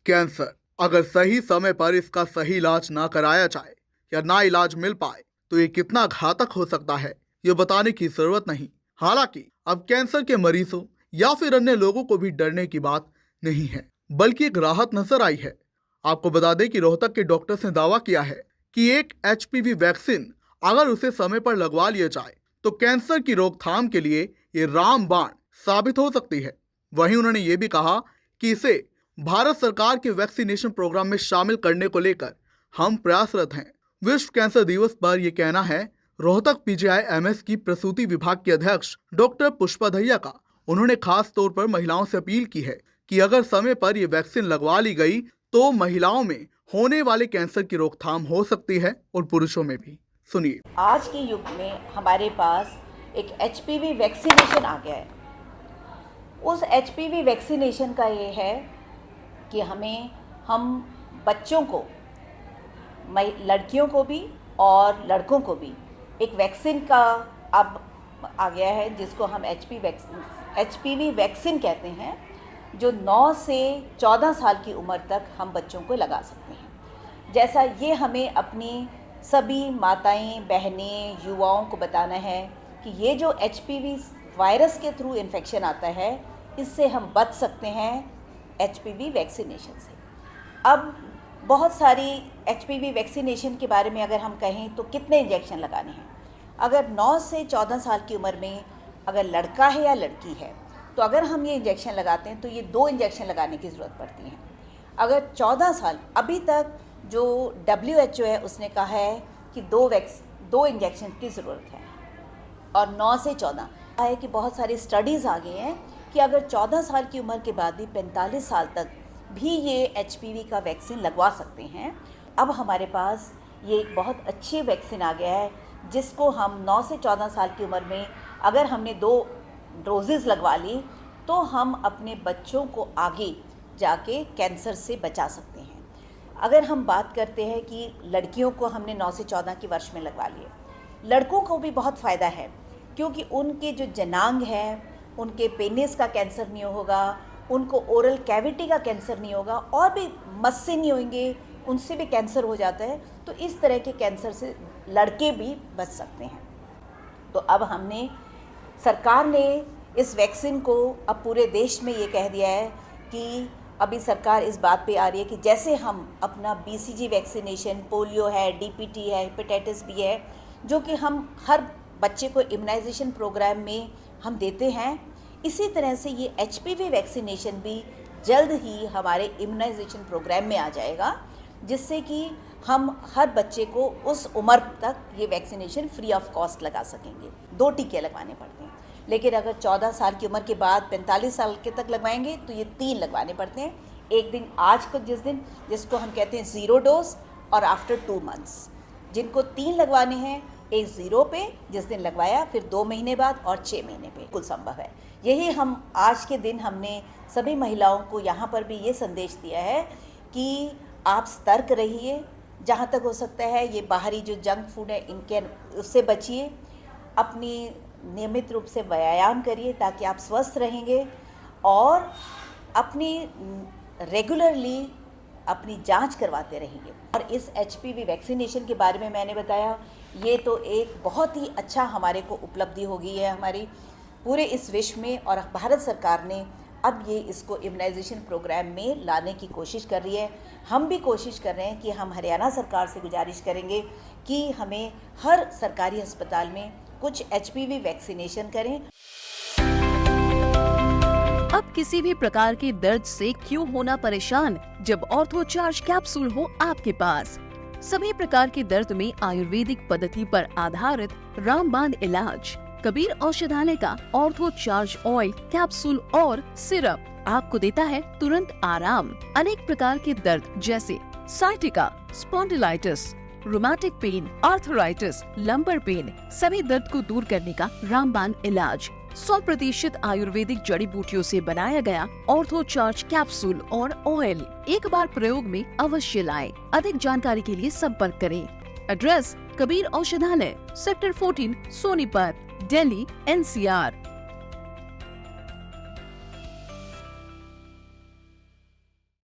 Cancer अगर सही समय पर इसका सही इलाज ना कराया जाए या ना इलाज मिल पाए तो ये कितना घातक हो सकता है ये बताने की जरूरत नहीं। हालांकि अब कैंसर के मरीजों या फिर अन्य लोगों को भी डरने की बात नहीं है, बल्कि एक राहत नजर आई है। आपको बता दें कि रोहतक के डॉक्टर्स ने दावा किया है कि एक एचपीवी वैक्सीन अगर उसे समय पर लगवा लिया जाए तो कैंसर की रोकथाम के लिए ये रामबाण साबित हो सकती है। वहीं उन्होंने ये भी कहा कि इसे भारत सरकार के वैक्सीनेशन प्रोग्राम में शामिल करने को लेकर हम प्रयासरत हैं। विश्व कैंसर दिवस पर यह कहना है रोहतक पीजीआईएमएस की प्रसूति विभाग की अध्यक्ष डॉक्टर पुष्पा दहिया का। उन्होंने खास तौर पर महिलाओं से अपील की है कि अगर समय पर यह वैक्सीन लगवा ली गई तो महिलाओं में होने वाले कैंसर की रोकथाम हो सकती है और पुरुषों में भी। सुनिए। आज के युग में हमारे पास एक एचपीवी वैक्सीनेशन आ गया है। उस एचपीवी वैक्सीनेशन का ये है कि हम बच्चों को, लड़कियों को भी और लड़कों को भी एक वैक्सीन का अब आ गया है जिसको हम एचपीवी वैक्सीन कहते हैं, जो 9 से 14 साल की उम्र तक हम बच्चों को लगा सकते हैं। जैसा ये हमें अपनी सभी माताएं, बहनें, युवाओं को बताना है कि ये जो एचपीवी वायरस के थ्रू इन्फेक्शन आता है इससे हम बच सकते हैं एचपीवी वैक्सीनेशन से। अब बहुत सारी एचपीवी वैक्सीनेशन के बारे में अगर हम कहें तो कितने इंजेक्शन लगाने हैं। अगर 9 से 14 साल की उम्र में अगर लड़का है या लड़की है तो अगर हम ये इंजेक्शन लगाते हैं तो ये 2 इंजेक्शन लगाने की ज़रूरत पड़ती है। अगर 14 साल, अभी तक जो WHO है उसने कहा है कि 2 इंजेक्शन की ज़रूरत है, और 9 से 14 है कि बहुत सारी स्टडीज़ आ गई हैं कि अगर 14 साल की उम्र के बाद भी 45 साल तक भी ये एचपीवी का वैक्सीन लगवा सकते हैं। अब हमारे पास ये एक बहुत अच्छी वैक्सीन आ गया है जिसको हम 9 से 14 साल की उम्र में अगर हमने 2 डोजेज़ लगवा ली तो हम अपने बच्चों को आगे जाके कैंसर से बचा सकते हैं। अगर हम बात करते हैं कि लड़कियों को हमने 9 से 14 के वर्ष में लगवा लिए, लड़कों को भी बहुत फ़ायदा है क्योंकि उनके जो जनांग है, उनके पेनिस का कैंसर नहीं होगा, उनको ओरल कैविटी का कैंसर नहीं होगा, और भी मस्से नहीं होंगे, उनसे भी कैंसर हो जाता है। तो इस तरह के कैंसर से लड़के भी बच सकते हैं। तो अब सरकार ने इस वैक्सीन को अब पूरे देश में ये कह दिया है कि अभी सरकार इस बात पे आ रही है कि जैसे हम अपना BCG वैक्सीनेशन, पोलियो है, DPT है, हेपेटाइटिस बी है, जो कि हम हर बच्चे को इम्यूनाइजेशन प्रोग्राम में हम देते हैं, इसी तरह से ये एचपीवी वैक्सीनेशन भी जल्द ही हमारे इम्यूनाइजेशन प्रोग्राम में आ जाएगा, जिससे कि हम हर बच्चे को उस उम्र तक ये वैक्सीनेशन फ्री ऑफ कॉस्ट लगा सकेंगे। 2 टीके लगवाने पड़ते हैं, लेकिन अगर 14 साल की उम्र के बाद 45 साल के तक लगवाएंगे तो ये 3 लगवाने पड़ते हैं। एक दिन आज को जिसको हम कहते हैं 0 डोज, और आफ्टर 2 मंथ्स जिनको 3 लगवाने हैं, एक 0 पे जिस दिन लगवाया, फिर 2 महीने बाद और 6 महीने पे कुल संभव है। यही हम आज के दिन हमने सभी महिलाओं को यहाँ पर भी ये संदेश दिया है कि आप सतर्क रहिए, जहाँ तक हो सकता है ये बाहरी जो जंक फूड है इनके उससे बचिए, अपनी नियमित रूप से व्यायाम करिए ताकि आप स्वस्थ रहेंगे, और अपनी रेगुलरली अपनी जांच करवाते रहेंगे। और इस एचपीवी वैक्सीनेशन के बारे में मैंने बताया, ये तो एक बहुत ही अच्छा हमारे को उपलब्धि हो गई है हमारी पूरे इस विश्व में, और भारत सरकार ने अब ये इसको इम्यूनाइजेशन प्रोग्राम में लाने की कोशिश कर रही है। हम भी कोशिश कर रहे हैं कि हम हरियाणा सरकार से गुजारिश करेंगे कि हमें हर सरकारी अस्पताल में कुछ एचपीवी वैक्सीनेशन करें। अब किसी भी प्रकार के दर्द से क्यों होना परेशान, जब ऑर्थोचार्ज कैप्सूल हो आपके पास। सभी प्रकार के दर्द में आयुर्वेदिक पद्धति पर आधारित रामबाण इलाज। कबीर औषधालय का ऑर्थोचार्ज ऑयल, कैप्सूल और सिरप आपको देता है तुरंत आराम। अनेक प्रकार के दर्द जैसे sciatica, spondylitis, rheumatic pain, arthritis, lumbar pain, सभी दर्द को दूर करने का रामबाण इलाज। 100% आयुर्वेदिक जड़ी बूटियों से बनाया गया ऑर्थोचार्ज कैप्सूल और ऑयल एक बार प्रयोग में अवश्य लाएं। अधिक जानकारी के लिए संपर्क करें। एड्रेस: कबीर औषधालय, सेक्टर 14, सोनीपत, दिल्ली, NCR।